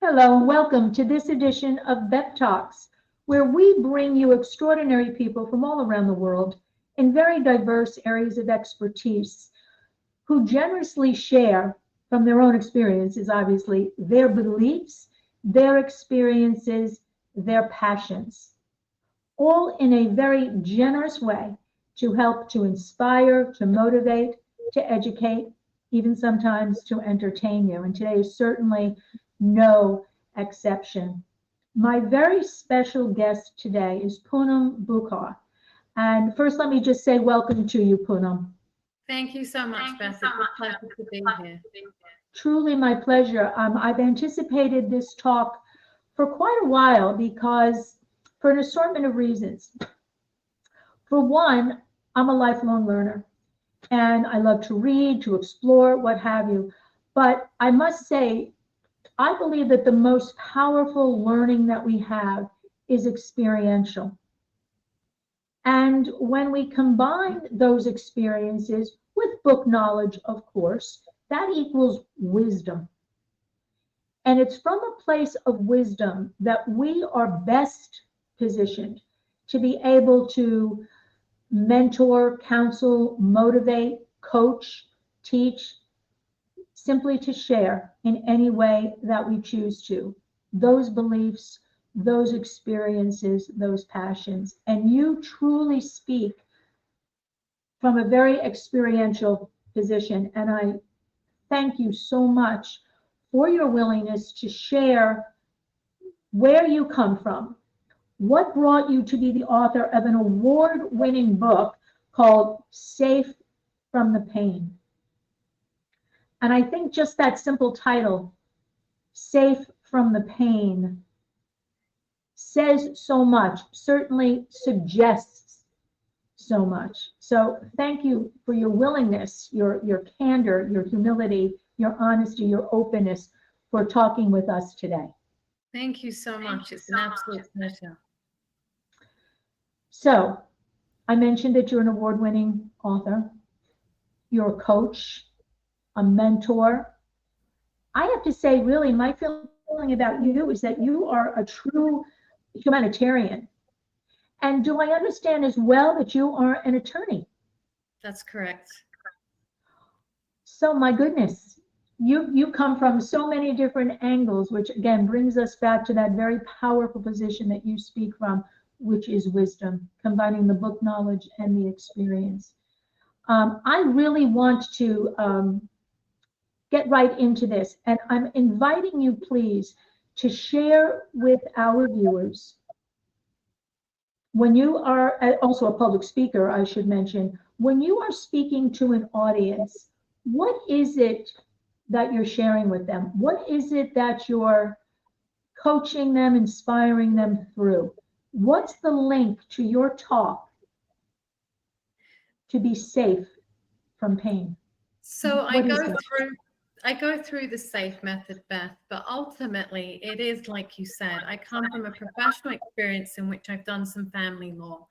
Hello and welcome to this edition of B.E.P Talks, where we bring you extraordinary people from all around the world in very diverse areas of expertise who generously share from their own experiences, obviously, their beliefs, their experiences, their passions, all in a very generous way to help to inspire, to motivate, to educate, even sometimes to entertain you. And today is certainly no exception. My very special guest today is Poonam Bhuchar. And first, let me just say welcome to you, Poonam. Thank you so much, Beth. It's a pleasure to be here. Truly my pleasure. I've anticipated this talk for quite a while because for an assortment of reasons. For one, I'm a lifelong learner and I love to read, to explore, what have you. But I must say, I believe that the most powerful learning that we have is experiential. And when we combine those experiences with book knowledge, of course, that equals wisdom. And it's from a place of wisdom that we are best positioned to be able to mentor, counsel, motivate, coach, teach, simply to share in any way that we choose to, those beliefs, those experiences, those passions. And you truly speak from a very experiential position. And I thank you so much for your willingness to share where you come from, what brought you to be the author of an award-winning book called Safe from the Pain. And I think just that simple title, Safe from the Pain, says so much, certainly suggests so much. So thank you for your willingness, your candor, your humility, your honesty, your openness for talking with us today. Thank you so much. It's an absolute pleasure. So I mentioned that you're an award-winning author. You're a coach, a mentor. I have to say, really, my feeling about you is that you are a true humanitarian. And do I understand as well that you are an attorney? That's correct. So my goodness, you come from so many different angles, which again brings us back to that very powerful position that you speak from, which is wisdom, combining the book knowledge and the experience. I really want to get right into this, and I'm inviting you, please, to share with our viewers, when you are also a public speaker, I should mention, when you are speaking to an audience, what is it that you're sharing with them? What is it that you're coaching them, inspiring them through? What's the link to your talk to be safe from pain? So I go through the SAFE method, Beth, but ultimately it is like you said, I come from a professional experience in which I've done some family law.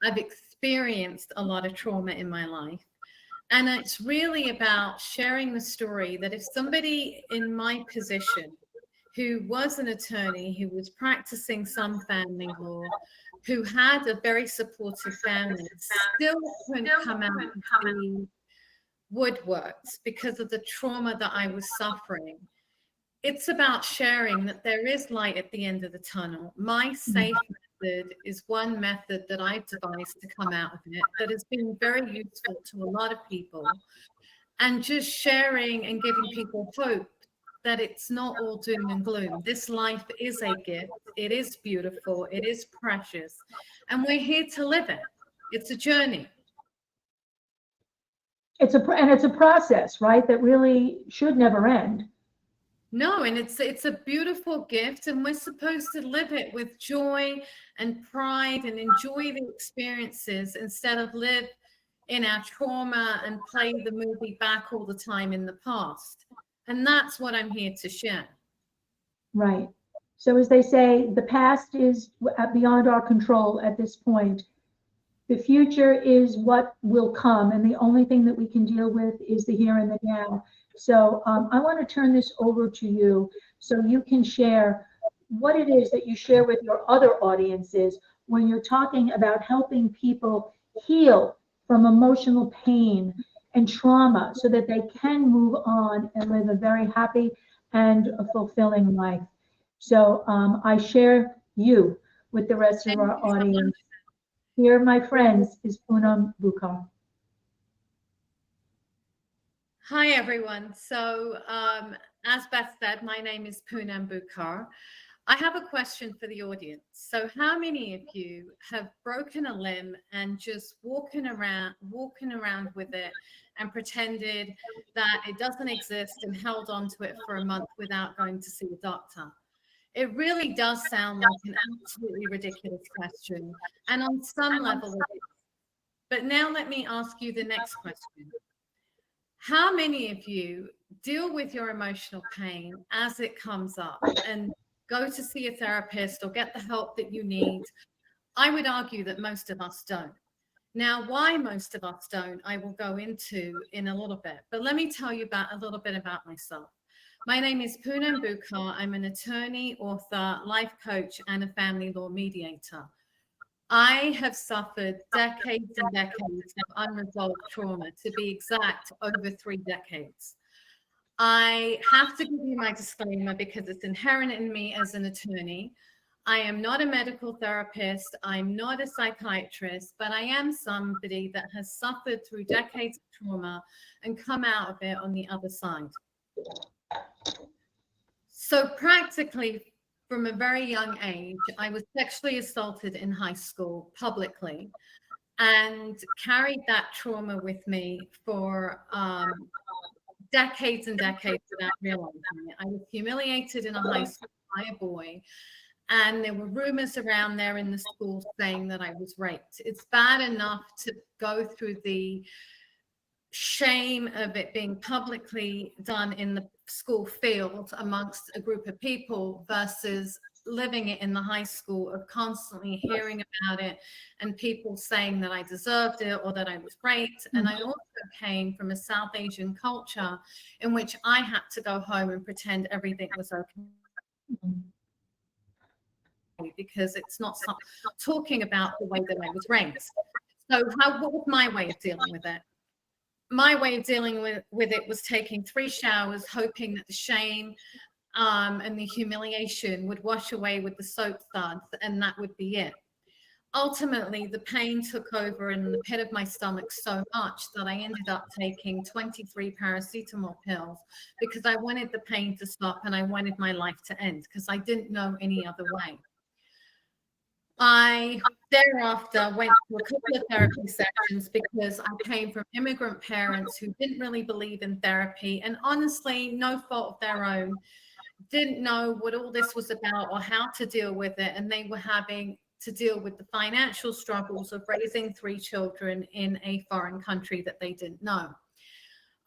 I've experienced a lot of trauma in my life. And it's really about sharing the story that if somebody in my position who was an attorney, who was practicing some family law, who had a very supportive family, still couldn't come out of the woodworks because of the trauma that I was suffering. It's about sharing that there is light at the end of the tunnel. My SAFE method is one method that I've devised to come out of it that has been very useful to a lot of people. And just sharing and giving people hope that it's not all doom and gloom. This life is a gift. It is beautiful. It is precious. And we're here to live it. It's a journey. It's a process, right? That really should never end. No, and it's a beautiful gift, and we're supposed to live it with joy and pride and enjoy the experiences instead of live in our trauma and play the movie back all the time in the past. And that's what I'm here to share. Right. So as they say, the past is beyond our control at this point. The future is what will come, and the only thing that we can deal with is the here and the now. So I want to turn this over to you so you can share what it is that you share with your other audiences when you're talking about helping people heal from emotional pain and trauma so that they can move on and live a very happy and a fulfilling life. So I share you with the rest of Thank our you so much. audience. Here, my friends, is Poonam Bhuchar. Hi, everyone. So, as Beth said, my name is Poonam Bhuchar. I have a question for the audience. So, how many of you have broken a limb and just walking around with it and pretended that it doesn't exist and held on to it for a month without going to see a doctor? It really does sound like an absolutely ridiculous question, and on some level it is. But now let me ask you the next question. How many of you deal with your emotional pain as it comes up and go to see a therapist or get the help that you need? I would argue that most of us don't. Now, why most of us don't, I will go into in a little bit. But let me tell you about a little bit about myself. My name is Poonam Bhuchar. I'm an attorney, author, life coach, and a family law mediator. I have suffered decades and decades of unresolved trauma, to be exact, over 3 decades. I have to give you my disclaimer because it's inherent in me as an attorney. I am not a medical therapist. I'm not a psychiatrist, but I am somebody that has suffered through decades of trauma and come out of it on the other side. So practically, from a very young age, I was sexually assaulted in high school publicly and carried that trauma with me for decades and decades without realizing it. I was humiliated in a high school by a boy, and there were rumors around there in the school saying that I was raped. It's bad enough to go through the shame of it being publicly done in the school field amongst a group of people versus living it in the high school of constantly hearing about it and people saying that I deserved it or that I was raped. And I also came from a South Asian culture in which I had to go home and pretend everything was okay because it's not talking about the way that I was raised. So what was my way of dealing with it? My way of dealing with it was taking 3 showers, hoping that the shame and the humiliation would wash away with the soap suds, and that would be it. Ultimately, the pain took over in the pit of my stomach so much that I ended up taking 23 paracetamol pills because I wanted the pain to stop and I wanted my life to end because I didn't know any other way. I thereafter went to a couple of therapy sessions because I came from immigrant parents who didn't really believe in therapy and honestly, no fault of their own, didn't know what all this was about or how to deal with it. And they were having to deal with the financial struggles of raising 3 children in a foreign country that they didn't know.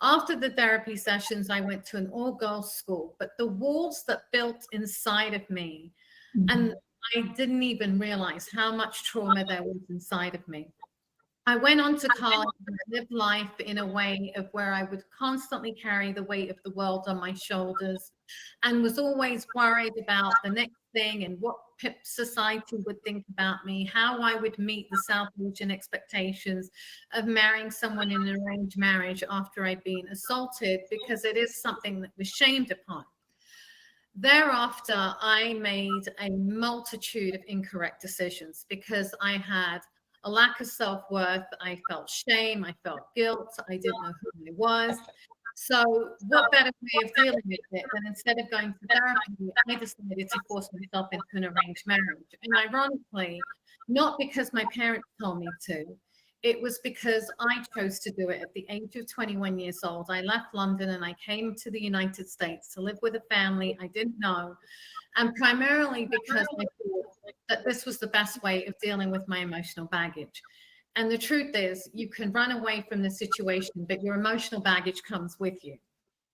After the therapy sessions, I went to an all-girls school, but the walls that built inside of me, and I didn't even realize how much trauma there was inside of me. I went on to college and lived life in a way of where I would constantly carry the weight of the world on my shoulders and was always worried about the next thing and what society would think about me, how I would meet the South Asian expectations of marrying someone in an arranged marriage after I'd been assaulted, because it is something that was shamed upon. Thereafter, I made a multitude of incorrect decisions because I had a lack of self-worth. I felt shame. I felt guilt. I didn't know who I was. So what better way of dealing with it than instead of going to therapy, I decided to force myself into an arranged marriage. And ironically, not because my parents told me to, it was because I chose to do it at the age of 21 years old. I left London and I came to the United States to live with a family I didn't know. And primarily because I thought that this was the best way of dealing with my emotional baggage. And the truth is, you can run away from the situation, but your emotional baggage comes with you.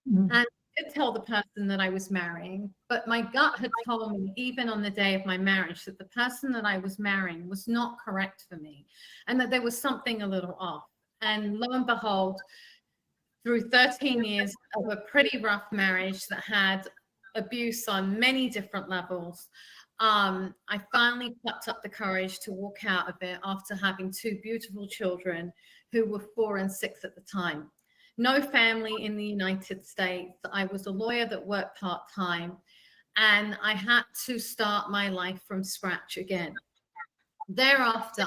And I did tell the person that I was marrying, but my gut had told me, even on the day of my marriage, that the person that I was marrying was not correct for me and that there was something a little off. And lo and behold, through 13 years of a pretty rough marriage that had abuse on many different levels. I finally plucked up the courage to walk out of it after having two beautiful children who were 4 and 6 at the time. No family in the United States. I was a lawyer that worked part-time, and I had to start my life from scratch again. Thereafter,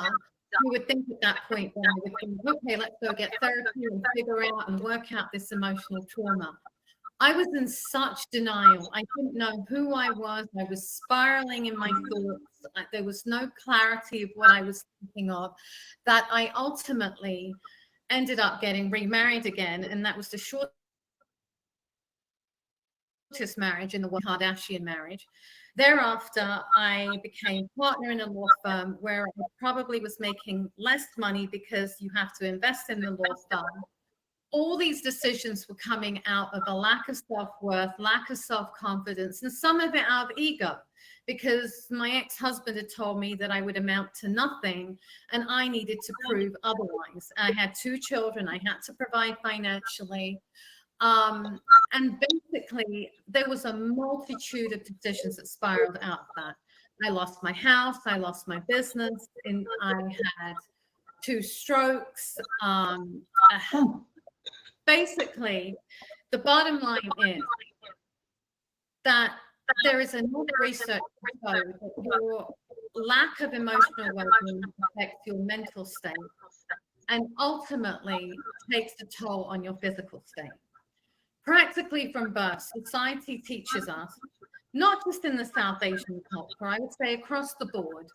you would think at that point that I would think, okay, let's go get therapy and figure out and work out this emotional trauma. I was in such denial. I didn't know who I was. I was spiraling in my thoughts. There was no clarity of what I was thinking of, that I ultimately ended up getting remarried again. And that was the shortest marriage in the world, Kardashian marriage. Thereafter, I became partner in a law firm where I probably was making less money because you have to invest in the law firm. All these decisions were coming out of a lack of self-worth, lack of self-confidence, and some of it out of ego, because my ex-husband had told me that I would amount to nothing and I needed to prove otherwise. I had 2 children. I had to provide financially. And basically, there was a multitude of decisions that spiraled out of that. I lost my house. I lost my business. And I had 2 strokes. Basically, the bottom line is that there is enough research to show that your lack of emotional well-being affects your mental state and ultimately takes a toll on your physical state. Practically from birth, society teaches us, not just in the South Asian culture, I would say across the board,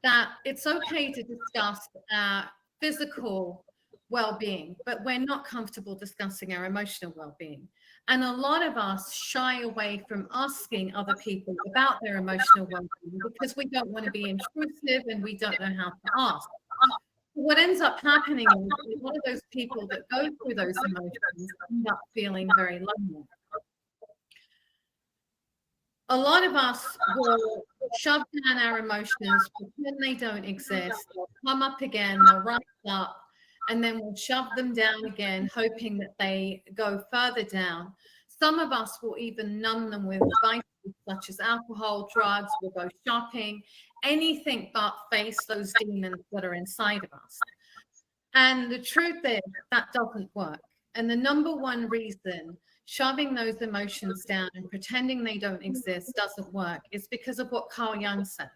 that it's okay to discuss physical well-being, but we're not comfortable discussing our emotional well-being. And a lot of us shy away from asking other people about their emotional well-being because we don't want to be intrusive and we don't know how to ask. What ends up happening is a lot of those people that go through those emotions end up feeling very lonely. A lot of us will shove down our emotions, pretend they don't exist, they'll come up again, they'll rise up, and then we'll shove them down again, hoping that they go further down. Some of us will even numb them with vices such as alcohol, drugs, we'll go shopping, anything but face those demons that are inside of us. And the truth is that doesn't work. And the number one reason shoving those emotions down and pretending they don't exist doesn't work is because of what Carl Jung says.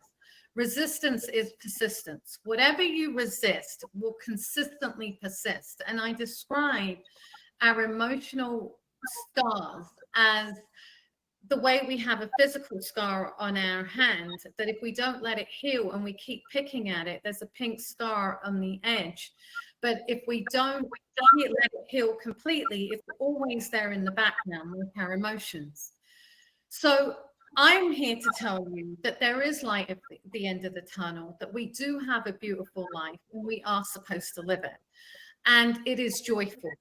Resistance is persistence. Whatever you resist will consistently persist. And I describe our emotional scars as the way we have a physical scar on our hand, that if we don't let it heal and we keep picking at it, there's a pink scar on the edge. But if we don't let it heal completely, it's always there in the background with our emotions. So I'm here to tell you that there is light at the end of the tunnel, that we do have a beautiful life and we are supposed to live it. And it is joyful.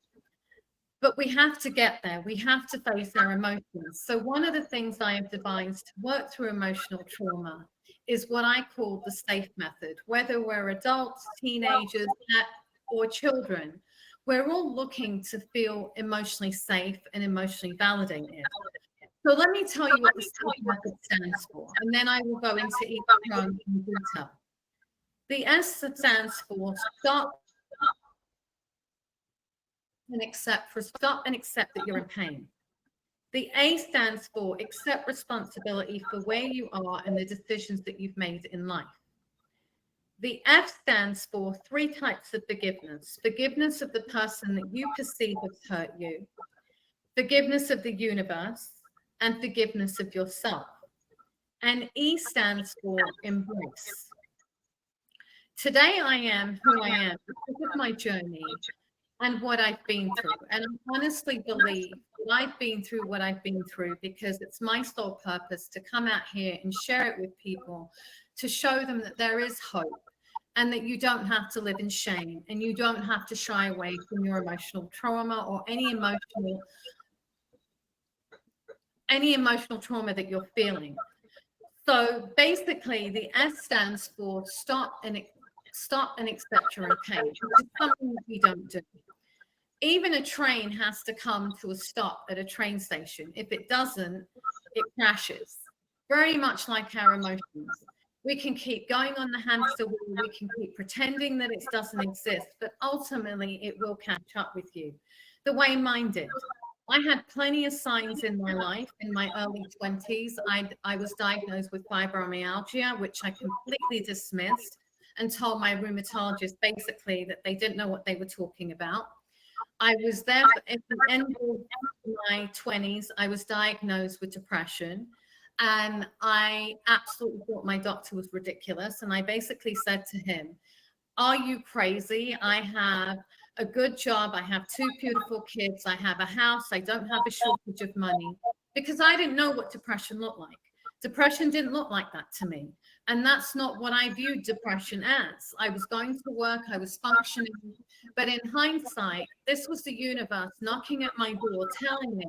But we have to get there. We have to face our emotions. So one of the things I have devised to work through emotional trauma is what I call the SAFE method. Whether we're adults, teenagers, or children, we're all looking to feel emotionally safe and emotionally validated. So let me tell you what the SAFE method stands for, and then I will go into each one in detail. The S stands for stop and accept that you're in pain. The A stands for accept responsibility for where you are and the decisions that you've made in life. The F stands for 3 types of forgiveness. Forgiveness of the person that you perceive has hurt you, forgiveness of the universe, and forgiveness of yourself. And E stands for embrace. Today I am who I am because of my journey and what I've been through. And I honestly believe that I've been through what I've been through because it's my sole purpose to come out here and share it with people, to show them that there is hope and that you don't have to live in shame and you don't have to shy away from your emotional trauma or any emotional trauma that you're feeling. So basically the S stands for stop and accept your pain, which is something that we don't do. Even a train has to come to a stop at a train station. If it doesn't, it crashes, very much like our emotions. We can keep going on the hamster wheel, we can keep pretending that it doesn't exist, but ultimately it will catch up with you, the way mine did. I had plenty of signs in my life. In my early 20s, I was diagnosed with fibromyalgia, which I completely dismissed and told my rheumatologist basically that they didn't know what they were talking about. I was there at the end of my 20s, I was diagnosed with depression. And I absolutely thought my doctor was ridiculous. And I basically said to him, "Are you crazy? I have a good job. I have two beautiful kids. I have a house. I don't have a shortage of money," because I didn't know what depression looked like. Depression didn't look like that to me. And that's not what I viewed depression as. I was going to work, I was functioning. But in hindsight, this was the universe knocking at my door, telling me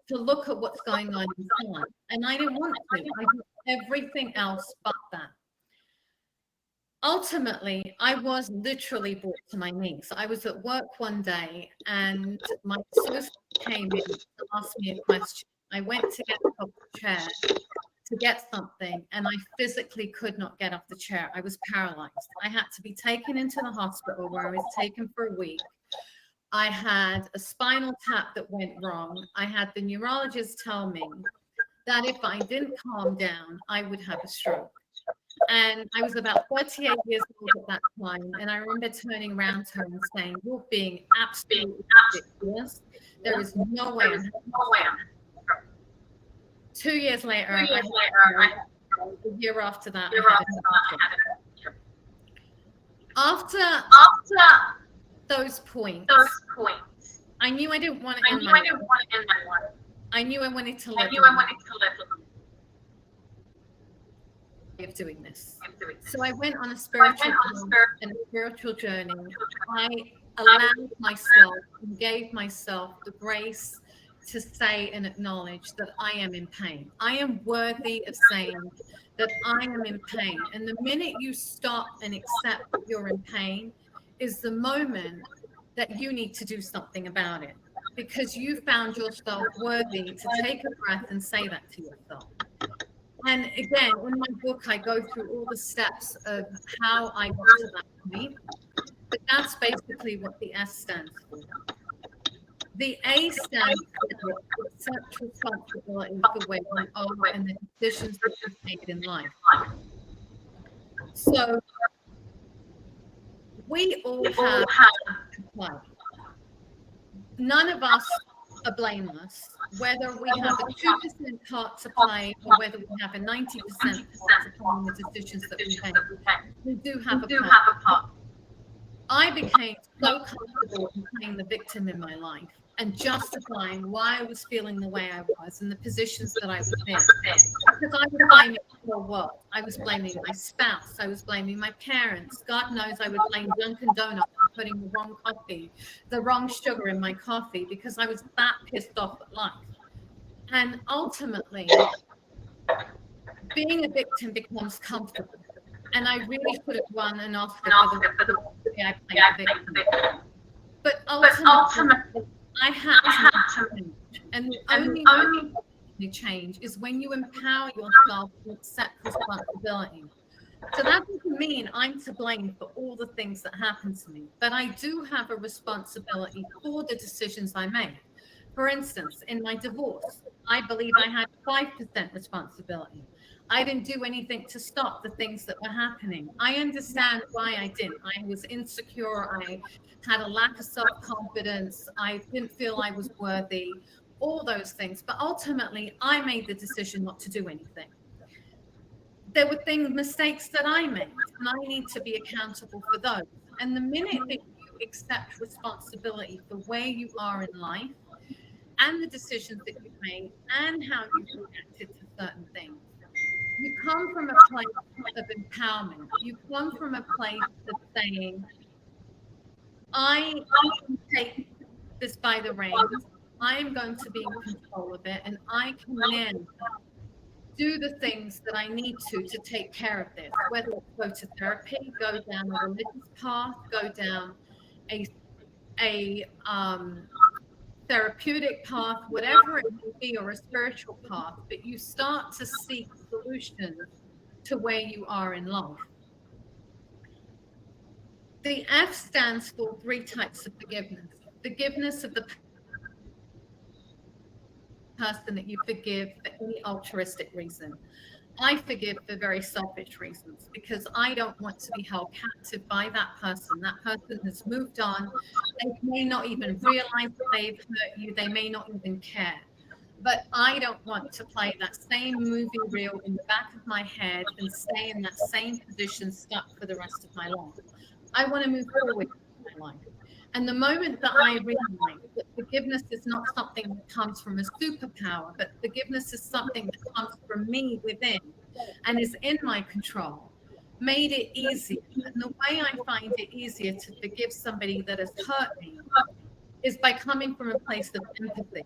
to look at what's going on inside. And I didn't want to. I did everything else but that. Ultimately, I was literally brought to my knees. I was at work one day and my associate came in to ask me a question. I went to get off the chair to get something and I physically could not get off the chair. I was paralyzed. I had to be taken into the hospital where I was taken for a week. I had a spinal tap that went wrong. I had the neurologist tell me that if I didn't calm down, I would have a stroke. And I was about 38 years old at that time. And I remember turning around to her and saying, "You're being absolutely ridiculous. There is no way I'm having a stroke." 2 years later, a year after that, I had a stroke. After those points, I knew I didn't want to end my life. I knew I wanted to live of doing this. So I went on a spiritual journey. I allowed myself and gave myself the grace to say and acknowledge that I am in pain. I am worthy of saying that I am in pain. And the minute you stop and accept that you're in pain is the moment that you need to do something about it, because you found yourself worthy to take a breath and say that to yourself. And again, in my book, I go through all the steps of how I got to that point. But that's basically what the S stands for. The A stands for accept responsibility for where you are and the decisions that you've made in life. So we all have life. None of us are blameless, whether we have a 2% part to play or whether we have a 90% part to play in the decisions that we make. We do have a part. I became so comfortable in playing the victim in my life and justifying why I was feeling the way I was and the positions that I was in. Because I was blaming the whole world. I was blaming my spouse. I was blaming my parents. God knows I would blame Dunkin' Donuts for putting the wrong sugar in my coffee, because I was that pissed off at life. And ultimately, being a victim becomes comfortable. And I really should have won an Oscar for the way I played the victim. But ultimately, I had to change. And the only way you change is when you empower yourself to accept responsibility. So that doesn't mean I'm to blame for all the things that happen to me, but I do have a responsibility for the decisions I make. For instance, in my divorce, I believe I had 5% responsibility. I didn't do anything to stop the things that were happening. I understand why I didn't. I was insecure. I had a lack of self-confidence. I didn't feel I was worthy, all those things. But ultimately, I made the decision not to do anything. There were mistakes that I made, and I need to be accountable for those. And the minute that you accept responsibility for where you are in life and the decisions that you've made and how you've reacted to certain things, you come from a place of empowerment. You come from a place of saying, I can take this by the reins. I am going to be in control of it, and I can then do the things that I need to take care of this, whether it's go to therapy, go down a religious path, go down a therapeutic path, whatever it may be, or a spiritual path, but you start to seek solutions to where you are in life. The F stands for 3 types of forgiveness. Forgiveness of the person that you forgive for any altruistic reason. I forgive for very selfish reasons because I don't want to be held captive by that person. That person has moved on. They may not even realize they've hurt you. They may not even care. But I don't want to play that same movie reel in the back of my head and stay in that same position stuck for the rest of my life. I want to move forward in my life. And the moment that I realize that forgiveness is not something that comes from a superpower, but forgiveness is something that comes from me within and is in my control, made it easy. And the way I find it easier to forgive somebody that has hurt me is by coming from a place of empathy.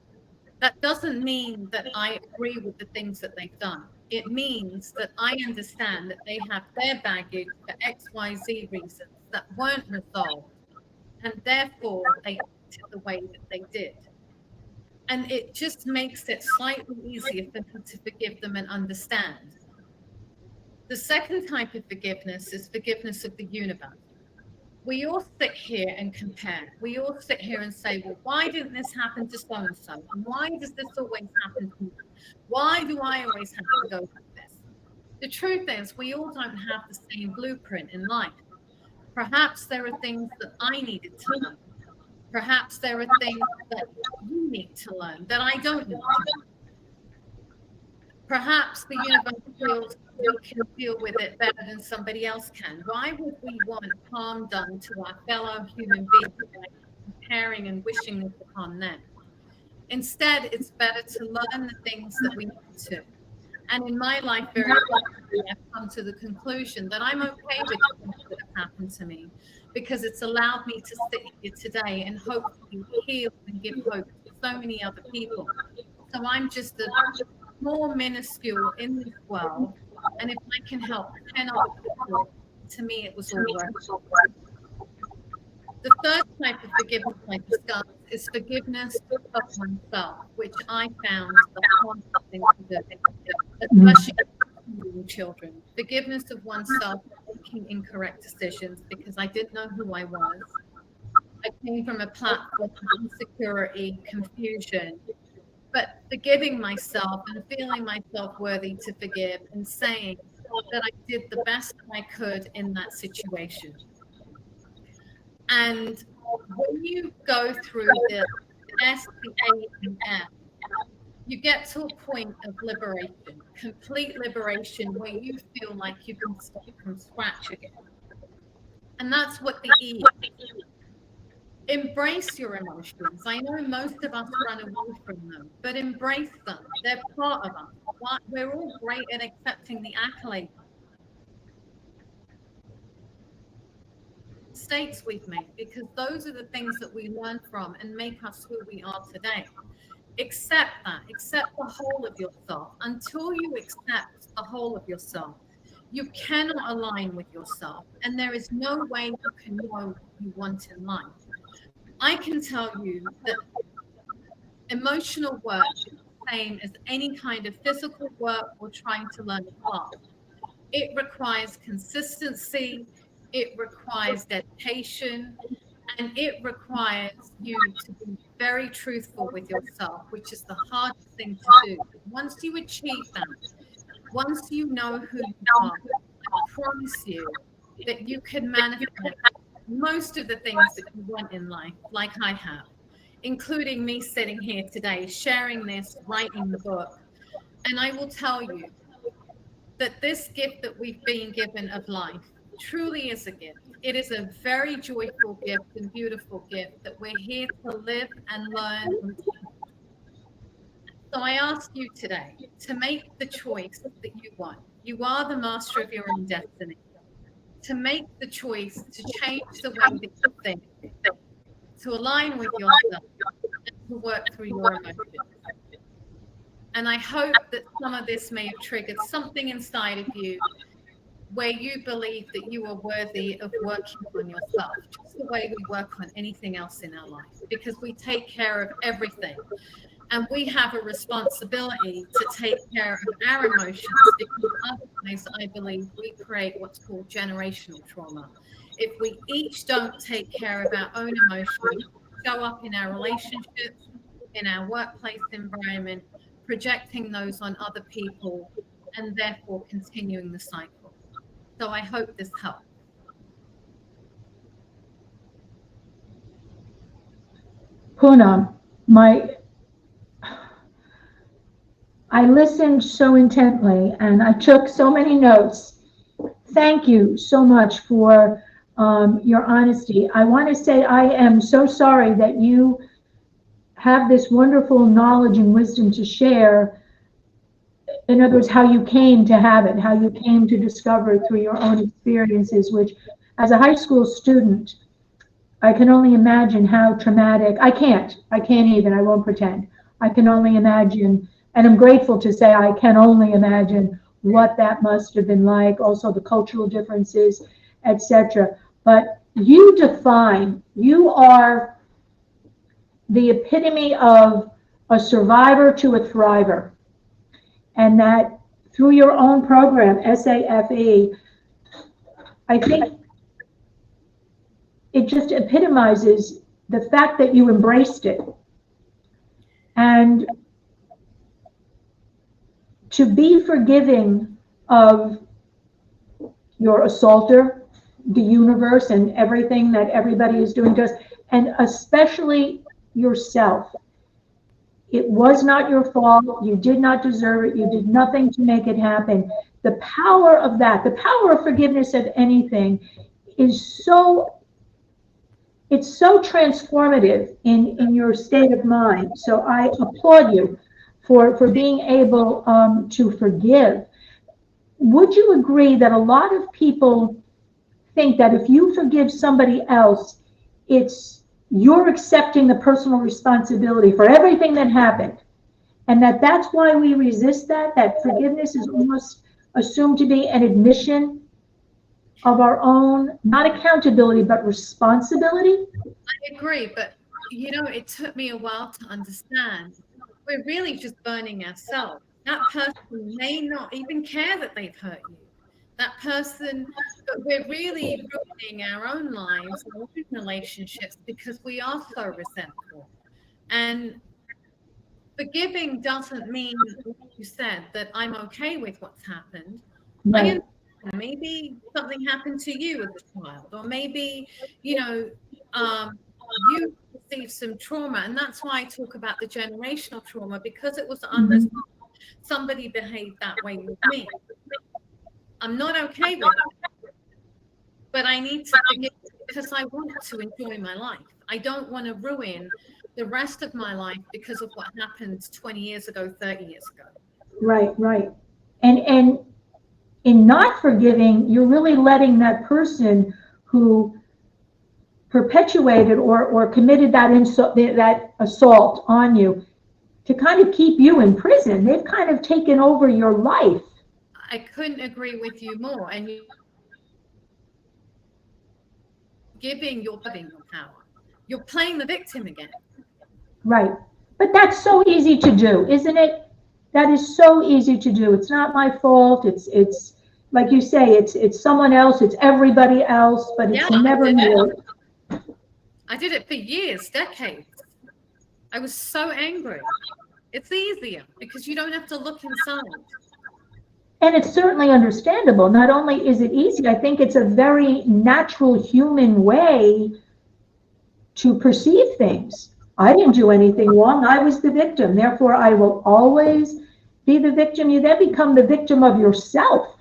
That doesn't mean that I agree with the things that they've done. It means that I understand that they have their baggage for XYZ reasons that weren't resolved. And therefore, they acted the way that they did. And it just makes it slightly easier for me to forgive them and understand. The second type of forgiveness is forgiveness of the universe. We all sit here and compare. We all sit here and say, well, why didn't this happen to so-and-so? And why does this always happen to me? Why do I always have to go through this? The truth is, we all don't have the same blueprint in life. Perhaps there are things that I needed to learn. Perhaps there are things that you need to learn that I don't need to learn. Perhaps the universe feels we can deal with it better than somebody else can. Why would we want harm done to our fellow human beings by comparing and wishing this upon them? Instead, it's better to learn the things that we need to. And in my life, very quickly, I've come to the conclusion that I'm okay with the things that have happened to me because it's allowed me to sit here today and hopefully heal and give hope to so many other people. So I'm just a more minuscule in this world. And if I can help 10 other people, to me, it was all worth it. The third type of forgiveness I discussed is forgiveness of oneself, which I found the hardest thing to do, especially with children. Forgiveness of oneself for making incorrect decisions because I didn't know who I was. I came from a platform of insecurity, confusion, but forgiving myself and feeling myself worthy to forgive and saying that I did the best I could in that situation. And when you go through the S, the A, and F, you get to a point of liberation, complete liberation, where you feel like you can start from scratch again. And that's what the E is. Embrace your emotions. I know most of us run away from them, but embrace them. They're part of us. We're all great at accepting the accolades, mistakes we've made, because those are the things that we learn from and make us who we are today. Accept that. Accept the whole of yourself. Until you accept the whole of yourself, you cannot align with yourself, and there is no way you can know what you want in life. I can tell you that emotional work is the same as any kind of physical work or trying to learn a craft. It requires consistency, it requires dedication, and it requires you to be very truthful with yourself, which is the hardest thing to do. Once you achieve that, once you know who you are, I promise you that you can manifest most of the things that you want in life, like I have, including me sitting here today, sharing this, writing the book. And I will tell you that this gift that we've been given of life truly is a gift. It is a very joyful gift and beautiful gift that we're here to live and learn and teach. So I ask you today to make the choice that you want. You are the master of your own destiny. To make the choice to change the way that you think, to align with yourself, and to work through your emotions. And I hope that some of this may have triggered something inside of you where you believe that you are worthy of working on yourself, just the way we work on anything else in our life, because we take care of everything. And we have a responsibility to take care of our emotions, because otherwise, I believe we create what's called generational trauma. If we each don't take care of our own emotions, show up in our relationships, in our workplace environment, projecting those on other people, and therefore continuing the cycle. So I hope this helps. Poonam, I listened so intently and I took so many notes. Thank you so much for your honesty. I want to say I am so sorry that you have this wonderful knowledge and wisdom to share. In other words, how you came to have it, how you came to discover it through your own experiences, which as a high school student, I can only imagine how traumatic. I can't even, I won't pretend. I can only imagine, and I'm grateful to say I can only imagine what that must have been like, also the cultural differences, etc. But you are the epitome of a survivor to a thriver. And that through your own program, SAFE, I think it just epitomizes the fact that you embraced it. And to be forgiving of your assaulter, the universe, and everything that everybody is doing to us, and especially yourself. It was not your fault. You did not deserve it. You did nothing to make it happen. The power of that, the power of forgiveness of anything is it's so transformative in your state of mind. So I applaud you for being able to forgive. Would you agree that a lot of people think that if you forgive somebody else, you're accepting the personal responsibility for everything that happened, and that's why we resist that forgiveness is almost assumed to be an admission of our own, not accountability, but responsibility? I agree, but it took me a while to understand. We're really just burning ourselves. That person may not even care that they've hurt you. That person, but we're really ruining our own lives, our own relationships, because we are so resentful. And forgiving doesn't mean, like you said, that I'm okay with what's happened. Right. Maybe something happened to you as a child, or maybe, you received some trauma. And that's why I talk about the generational trauma, because it was understood somebody behaved that way with me. I'm not okay with it, but I need to forgive because I want to enjoy my life. I don't want to ruin the rest of my life because of what happened 20 years ago, 30 years ago. Right. And in not forgiving, you're really letting that person who perpetuated or committed that assault on you to kind of keep you in prison. They've kind of taken over your life. I couldn't agree with you more. And giving your power. You're playing the victim again. Right. But that's so easy to do, isn't it? That is so easy to do. It's not my fault. It's like you say, it's someone else, it's everybody else, but it's never me. I did it for years, decades. I was so angry. It's easier because you don't have to look inside. And it's certainly understandable. Not only is it easy, I think it's a very natural human way to perceive things. I didn't do anything wrong. I was the victim. Therefore, I will always be the victim. You then become the victim of yourself.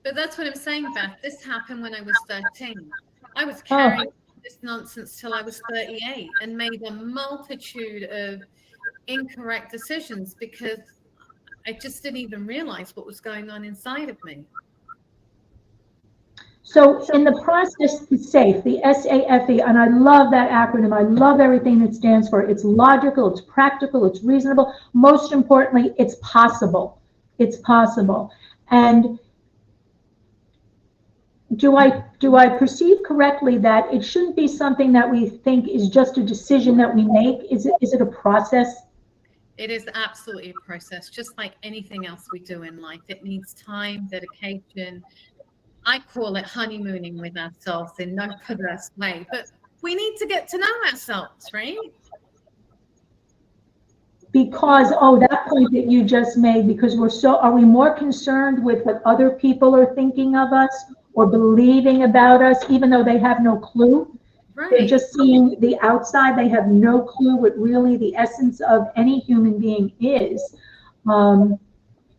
But that's what I'm saying, Beth. This happened when I was 13. I was carrying this nonsense till I was 38 and made a multitude of incorrect decisions because I just didn't even realize what was going on inside of me. So in the process, the SAFE, the SAFE, and I love that acronym. I love everything it stands for. It's logical, it's practical, it's reasonable. Most importantly, it's possible. It's possible. And Do I perceive correctly that it shouldn't be something that we think is just a decision that we make? Is it a process? It is absolutely a process, just like anything else we do in life. It needs time, dedication. I call it honeymooning with ourselves in no perverse way, but we need to get to know ourselves, right? Because, oh, that point that you just made, because are we more concerned with what other people are thinking of us or believing about us, even though they have no clue? They're Right. just seeing the outside. They have no clue what really the essence of any human being is. And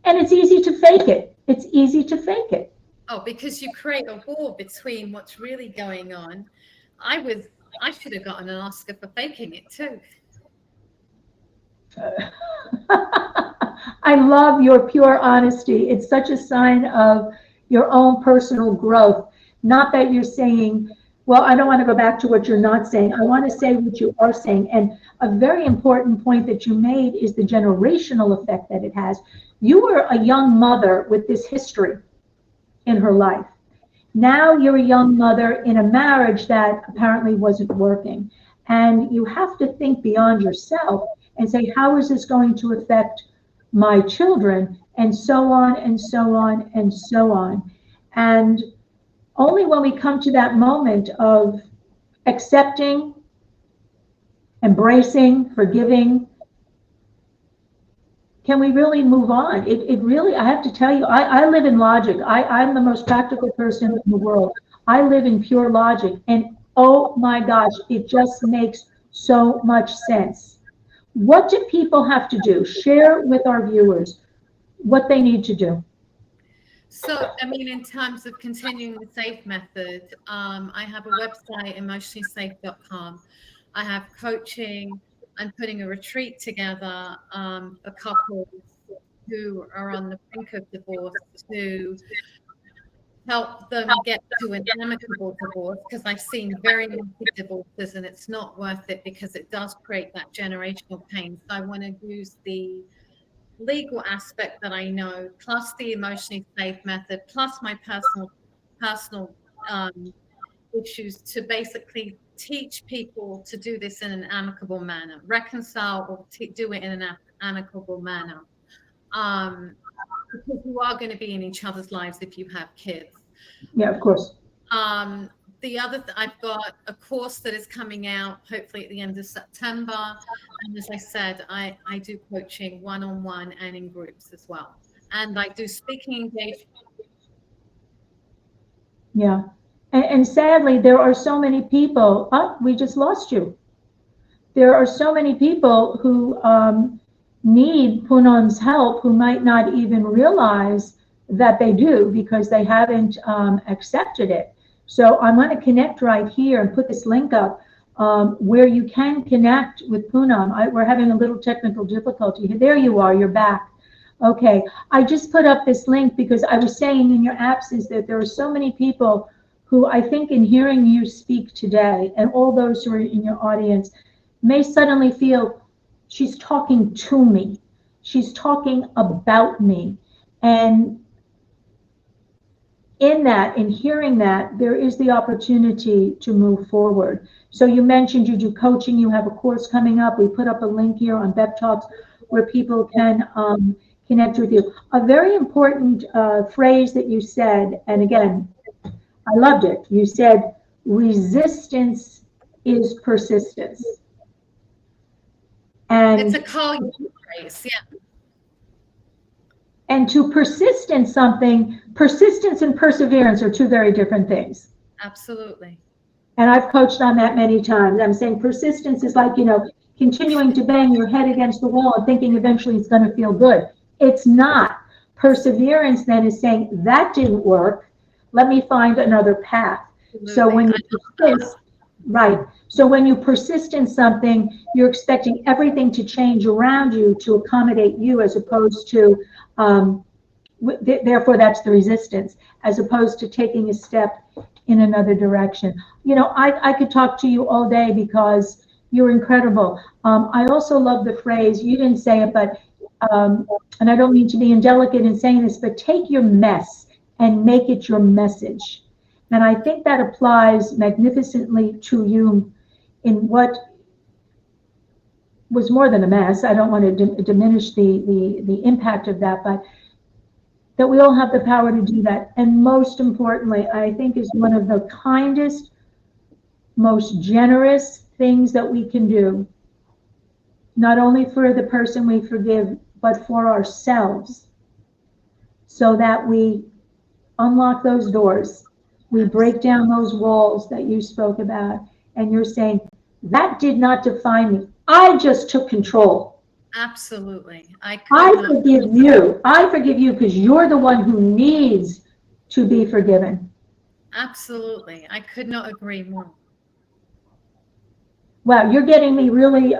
it's easy to fake it. It's easy to fake it. Oh, because you create a war between what's really going on. I should have gotten an Oscar for faking it too. I love your pure honesty. It's such a sign of your own personal growth. Not that you're saying, well, I don't want to go back to what you're not saying. I want to say what you are saying. And a very important point that you made is the generational effect that it has. You were a young mother with this history in her life. Now you're a young mother in a marriage that apparently wasn't working. And you have to think beyond yourself and say, how is this going to affect my children? And so on and so on and so on. And only when we come to that moment of accepting, embracing, forgiving, can we really move on? It really, I have to tell you, I live in logic. I'm the most practical person in the world. I live in pure logic. And oh my gosh, it just makes so much sense. What do people have to do? Share with our viewers what they need to do. So, I mean, in terms of continuing the SAFE method, I have a website, emotionallysafe.com. I have coaching. I'm putting a retreat together for couples who are on the brink of divorce to help them get to an amicable divorce, because I've seen very many divorces and it's not worth it because it does create that generational pain. So I want to use the legal aspect that I know, plus the emotionally safe method, plus my personal issues, to basically teach people to do this in an amicable manner, reconcile or do it in an amicable manner. Because you are going to be in each other's lives if you have kids. Yeah, of course. The other, I've got a course that is coming out hopefully at the end of September. And as I said, I do coaching one-on-one and in groups as well. And I do speaking engagements. Yeah. And sadly, there are so many people, we just lost you. There are so many people who need Poonam's help who might not even realize that they do because they haven't accepted it. So I'm going to connect right here and put this link up where you can connect with Poonam. We're having a little technical difficulty. There you are, you're back. Okay, I just put up this link because I was saying in your absence that there are so many people who I think in hearing you speak today, and all those who are in your audience, may suddenly feel she's talking to me. She's talking about me. And in that, in hearing that, there is the opportunity to move forward. So you mentioned you do coaching, you have a course coming up. We put up a link here on B.E.P where people can connect with you. A very important phrase that you said, and again, I loved it. You said, resistance is persistence. And it's a call phrase, yeah. And to persist in something, persistence and perseverance are two very different things. Absolutely. And I've coached on that many times. I'm saying persistence is like, continuing to bang your head against the wall and thinking eventually it's going to feel good. It's not. Perseverance then is saying that didn't work. Let me find another path. Absolutely. So when you persist, right. So when you persist in something, you're expecting everything to change around you to accommodate you, as opposed to, therefore that's the resistance, as opposed to taking a step in another direction. I could talk to you all day because you're incredible. I also love the phrase, you didn't say it, but, and I don't mean to be indelicate in saying this, but take your mess and make it your message. And I think that applies magnificently to you in what was more than a mess. I don't want to diminish the impact of that, but that we all have the power to do that. And most importantly, I think is one of the kindest, most generous things that we can do, not only for the person we forgive, but for ourselves, so that we unlock those doors. We break down those walls that you spoke about, and you're saying, that did not define me. I just took control. Absolutely. I forgive you. I forgive you because you're the one who needs to be forgiven. Absolutely. I could not agree more. Wow, you're getting me really,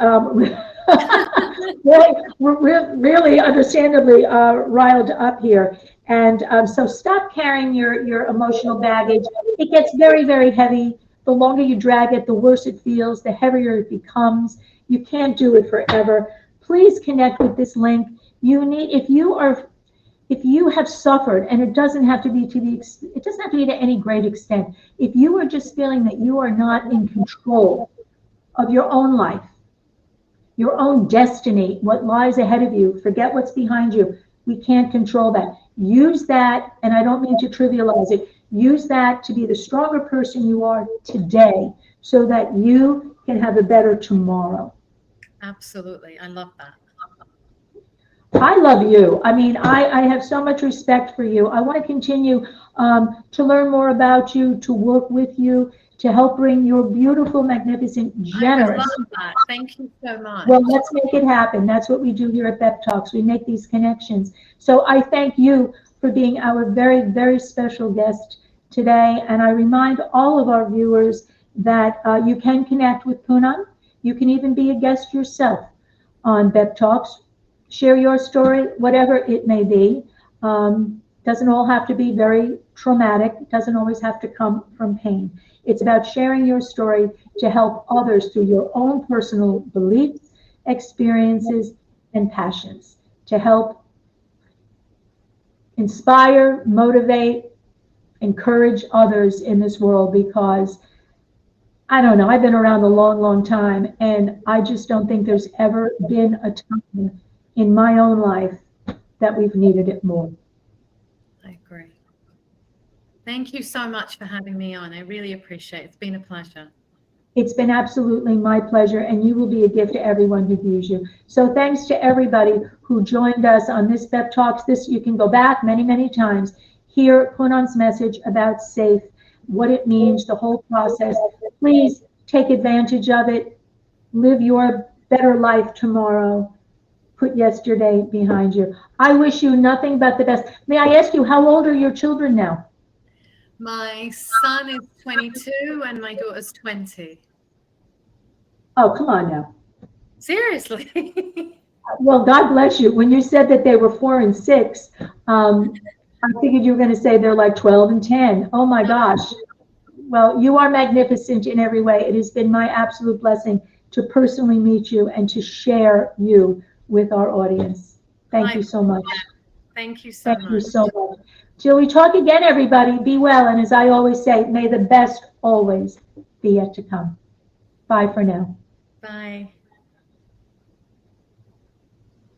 really understandably riled up here. And so stop carrying your emotional baggage. It gets very, very heavy. The longer you drag it, the worse it feels, the heavier it becomes. You can't do it forever. Please connect with this link. If you have suffered, and it doesn't have to be to any great extent. If you are just feeling that you are not in control of your own life, your own destiny, what lies ahead of you, forget what's behind you. We can't control that. Use that, and I don't mean to trivialize it, use that to be the stronger person you are today so that you can have a better tomorrow. Absolutely. I love that. I love you. I mean, I have so much respect for you. I want to continue to learn more about you, to work with you, to help bring your beautiful, magnificent, generous. I love that. Thank you so much. Well, let's make it happen. That's what we do here at B.E.P Talks. We make these connections. So I thank you for being our very, very special guest today. And I remind all of our viewers that you can connect with Poonam. You can even be a guest yourself on B.E.P Talks. Share your story, whatever it may be. Doesn't all have to be very traumatic. Doesn't always have to come from pain. It's about sharing your story to help others through your own personal beliefs, experiences, and passions, to help inspire, motivate, encourage others in this world, because I don't know, I've been around a long, long time, and I just don't think there's ever been a time in my own life that we've needed it more. I agree. Thank you so much for having me on. I really appreciate it. It's been a pleasure. It's been absolutely my pleasure, and you will be a gift to everyone who views you. So thanks to everybody who joined us on this B.E.P Talks. You can go back many, many times, hear Poonam's message about SAFE, what it means, the whole process. Please take advantage of it. Live your better life tomorrow. Put yesterday behind you. I wish you nothing but the best. May I ask you, how old are your children now? My son is 22 and my daughter's 20. Oh, come on now. Seriously. Well, God bless you. When you said that they were 4 and 6, I figured you were going to say they're like 12 and 10. Oh my gosh. Well, you are magnificent in every way. It has been my absolute blessing to personally meet you and to share you with our audience. Thank you so much. Thank you so much. Thank you so much. Till we talk again, everybody, be well. And as I always say, may the best always be yet to come. Bye for now. Bye.